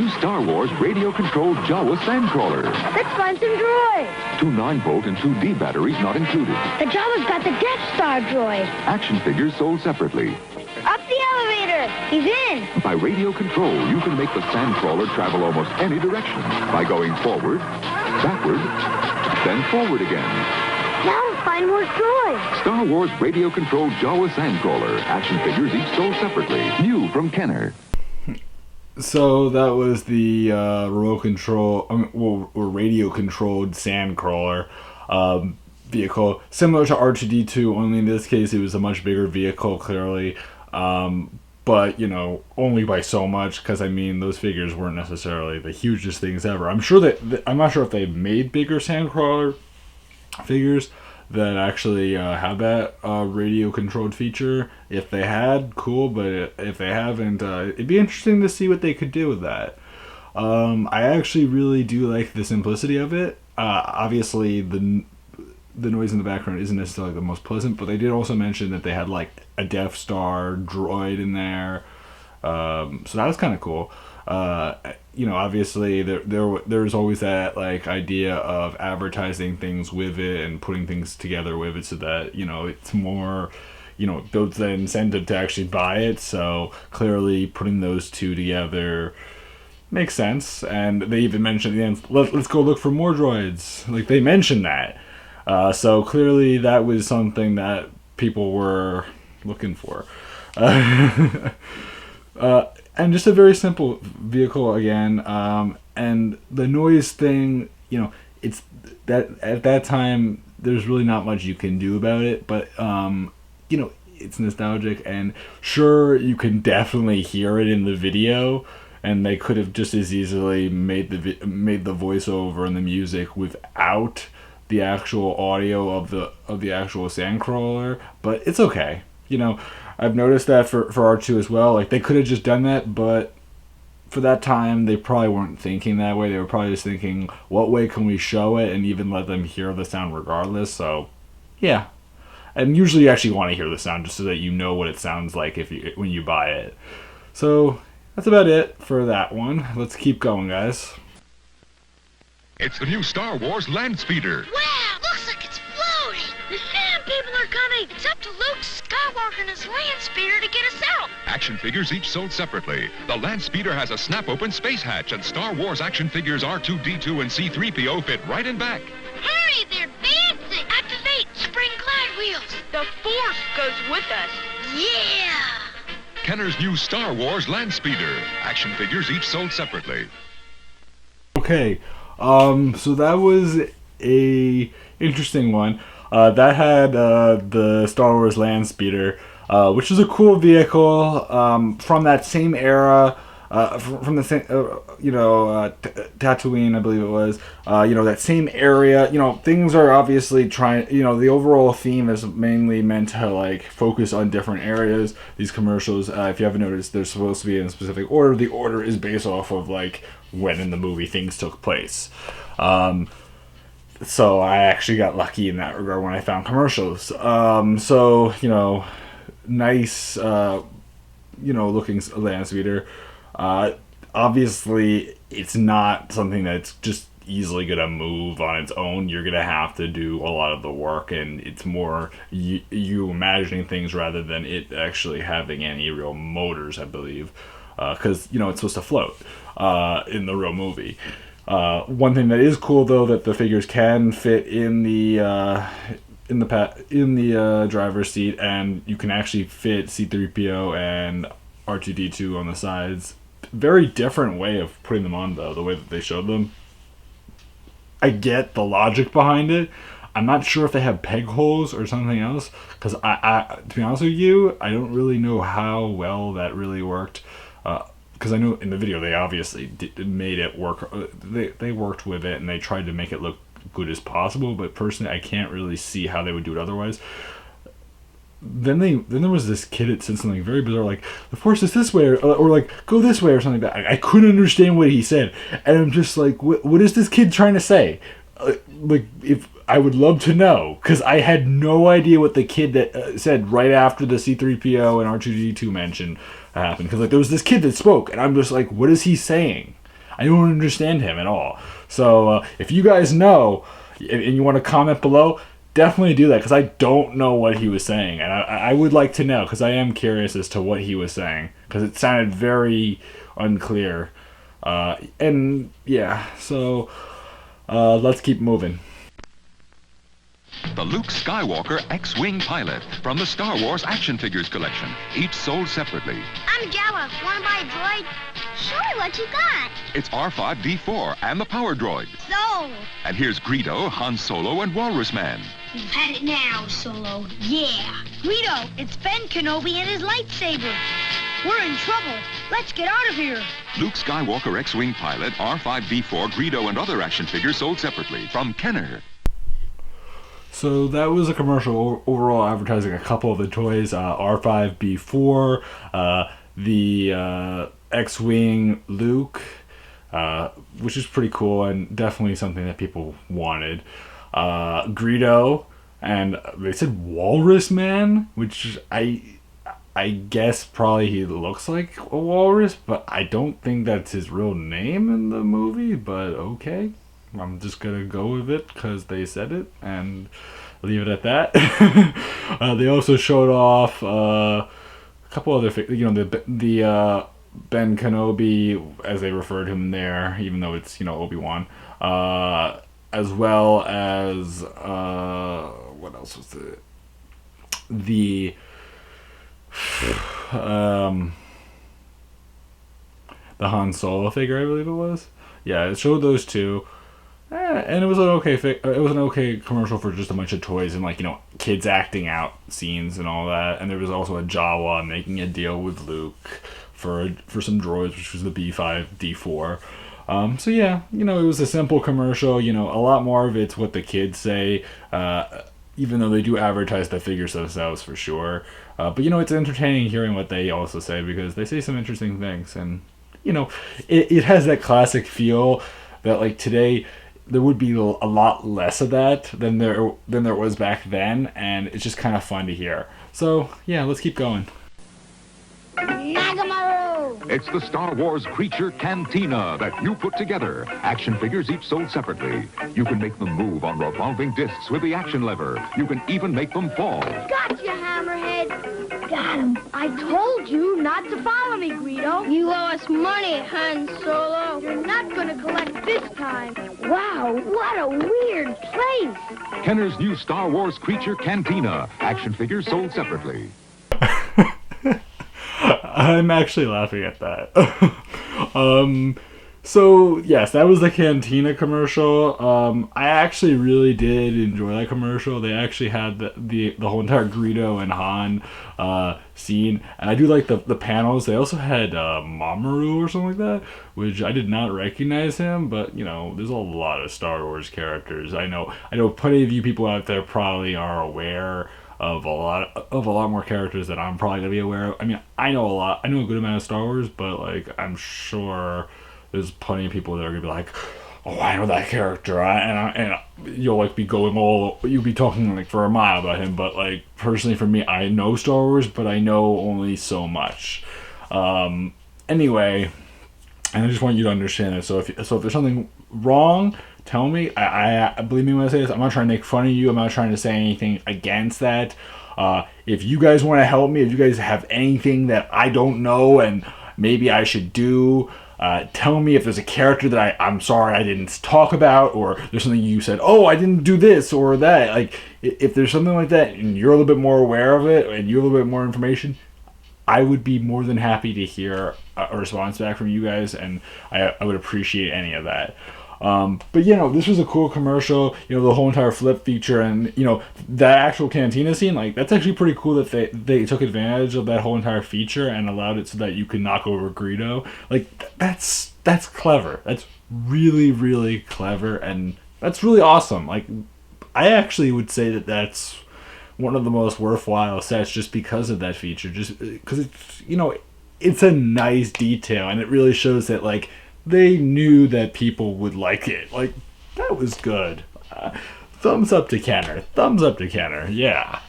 new Star Wars radio-controlled Jawa Sandcrawler. Let's find some droids. 2 9-volt and 2D batteries not included. The Jawa's got the Death Star droid. Action figures sold separately. Up the elevator. He's in. By radio control, you can make the Sandcrawler travel almost any direction by going forward, backward, then forward again. Now to find more droids. Star Wars radio-controlled Jawa Sandcrawler. Action figures each sold separately. New from Kenner. So that was the remote control, or radio-controlled Sandcrawler vehicle, similar to R2-D2. Only in this case, it was a much bigger vehicle, clearly. But, you know, only by so much, because, I mean, those figures weren't necessarily the hugest things ever. I'm sure that, I'm not sure if they made bigger Sandcrawler figures that actually have that radio-controlled feature. If they had, cool, but if they haven't, it'd be interesting to see what they could do with that. I actually really do like the simplicity of it. Obviously, the noise in the background isn't necessarily the most pleasant, but they did also mention that they had like a Death Star droid in there, so that was kind of cool. You know, obviously there's always that like idea of advertising things with it and putting things together with it so that, you know, it's more, you know, builds the incentive to actually buy it. So clearly putting those two together makes sense. And they even mentioned at the end, let's go look for more droids. Like, they mentioned that. So clearly that was something that people were looking for. And just a very simple vehicle again. And the noise thing, you know, it's that at that time there's really not much you can do about it. But you know, it's nostalgic, and sure, you can definitely hear it in the video. And they could have just as easily made the voiceover and the music without the actual audio of the actual Sandcrawler, but it's okay. You know, I've noticed that for R2 as well. Like, they could have just done that, but for that time, they probably weren't thinking that way. They were probably just thinking, what way can we show it and even let them hear the sound regardless? So, yeah. And usually you actually want to hear the sound just so that you know what it sounds like when you buy it. So, that's about it for that one. Let's keep going, guys. It's the new Star Wars Land Speeder. Wow, looks like it's floating. The Sand People are coming. It's up to Luke Skywalker and his land speeder to get us out. Action figures each sold separately. The Land Speeder has a snap-open space hatch, and Star Wars action figures R2-D2 and C-3PO fit right in back. Hurry, they're dancing. Activate spring glide wheels. The Force goes with us. Yeah. Kenner's new Star Wars Land Speeder. Action figures each sold separately. Okay. So that was a interesting one. That had the Star Wars Land Speeder, which is a cool vehicle from that same era, from the same, Tatooine, I believe it was. That same area. You know, things are obviously trying. You know, the overall theme is mainly meant to like focus on different areas. These commercials, if you haven't noticed, they're supposed to be in a specific order. The order is based off of like when in the movie things took place. So I actually got lucky in that regard when I found commercials. So, you know, nice, looking land speeder. Obviously, it's not something that's just easily going to move on its own. You're going to have to do a lot of the work, and it's more you imagining things rather than it actually having any real motors, I believe. Because, you know, it's supposed to float in the real movie. One thing that is cool, though, that the figures can fit in the driver's seat, and you can actually fit C-3PO and R2-D2 on the sides. Very different way of putting them on, though, the way that they showed them. I get the logic behind it. I'm not sure if they have peg holes or something else, because I to be honest with you, I don't really know how well that really worked. Because I know in the video they obviously made it work. They worked with it and they tried to make it look good as possible. But personally, I can't really see how they would do it otherwise. Then there was this kid that said something very bizarre, like the Force is this way, or like go this way or something like that. I couldn't understand what he said, and I'm just like, what is this kid trying to say? Like, if I would love to know, because I had no idea what the kid that said right after the C-3PO and R2-D2 mention happened. Because like there was this kid that spoke, and I'm just like, what is he saying? I don't understand him at all. So if you guys know and you want to comment below, definitely do that, because I don't know what he was saying, and I would like to know, because I am curious as to what he was saying, because it sounded very unclear. And yeah, so let's keep moving. The Luke Skywalker X-Wing pilot from the Star Wars action figures collection, each sold separately. I'm Jawa. Want to buy a droid? Show me what you got. It's R5-D4 and the power droid. Sold. And here's Greedo, Han Solo, and Walrus Man. You've had it now, Solo. Yeah. Greedo, it's Ben Kenobi and his lightsaber. We're in trouble. Let's get out of here. Luke Skywalker X-Wing pilot, R5-D4, Greedo, and other action figures sold separately from Kenner. So that was a commercial overall advertising a couple of the toys, R5-B4, the X-Wing Luke, which is pretty cool and definitely something that people wanted. Greedo, and they said Walrus Man, which I guess probably he looks like a walrus, but I don't think that's his real name in the movie, but okay. I'm just gonna go with it because they said it and leave it at that. They also showed off a couple other, the Ben Kenobi, as they referred to him there, even though it's Obi-Wan, as well as what else was it? The Han Solo figure, I believe it was. Yeah, it showed those two. And it was an okay commercial for just a bunch of toys and kids acting out scenes and all that. And there was also a Jawa making a deal with Luke for some droids, which was the B5-D4. So yeah, it was a simple commercial. A lot more of it's what the kids say, even though they do advertise the figures themselves for sure. But it's entertaining hearing what they also say, because they say some interesting things, and it has that classic feel that today there would be a lot less of that than there was back then, and it's just kind of fun to hear. So yeah, let's keep going. Nagamaru! It's the Star Wars creature Cantina that you put together. Action figures each sold separately. You can make them move on revolving discs with the action lever. You can even make them fall. Gotcha, Hammerhead! Got him. I told you not to follow me, Greedo. You owe us money, Han Solo. You're not going to collect this time. Wow, what a weird place. Kenner's new Star Wars creature Cantina. Action figures sold separately. I'm actually laughing at that. So yes, that was the Cantina commercial. I actually really did enjoy that commercial. They actually had the whole entire Greedo and Han scene, and I do like the panels. They also had Mamoru or something like that, which I did not recognize him. But there's a lot of Star Wars characters. I know plenty of you people out there probably are aware of a lot more characters that I'm probably gonna be aware of. I mean, I know a good amount of Star Wars, but I'm sure there's plenty of people that are gonna be like, oh, I know that character, and you'll you'll be talking for a mile about him. But personally, for me, I know Star Wars, but I know only so much. Anyway, and I just want you to understand it. So if there's something wrong, tell me. I believe me when I say this. I'm not trying to make fun of you. I'm not trying to say anything against that. If you guys want to help me, if you guys have anything that I don't know and maybe I should do, tell me. If there's a character that I'm sorry I didn't talk about, or there's something you said, oh, I didn't do this or that. If there's something like that and you're a little bit more aware of it and you have a little bit more information, I would be more than happy to hear a response back from you guys, and I would appreciate any of that. But this was a cool commercial, the whole entire flip feature, and that actual Cantina scene, that's actually pretty cool that they took advantage of that whole entire feature and allowed it so that you could knock over Greedo. That's clever. That's really, really clever, and that's really awesome. I actually would say that that's one of the most worthwhile sets just because of that feature, just because it's a nice detail, and it really shows that they knew that people would like it. That was good. Thumbs up to Kenner. Yeah.